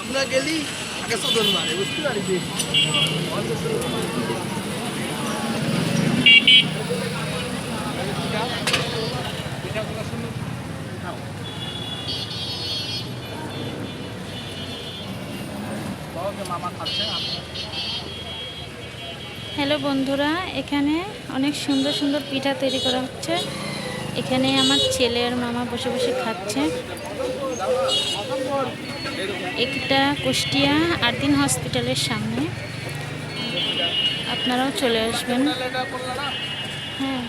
আমরা গেলি আগে সদন মারে বুঝতে পারছি। মামা খাচ্ছে। হ্যালো বন্ধুরা, এখানে অনেক সুন্দর সুন্দর পিঠা তৈরি করা হচ্ছে। এখানে আমার ছেলে আর মামা বসে বসে খাচ্ছে। একটা কুষ্টিয়া আরদিন হসপিটালের সামনে, আপনারাও চলে আসবেন। হ্যাঁ।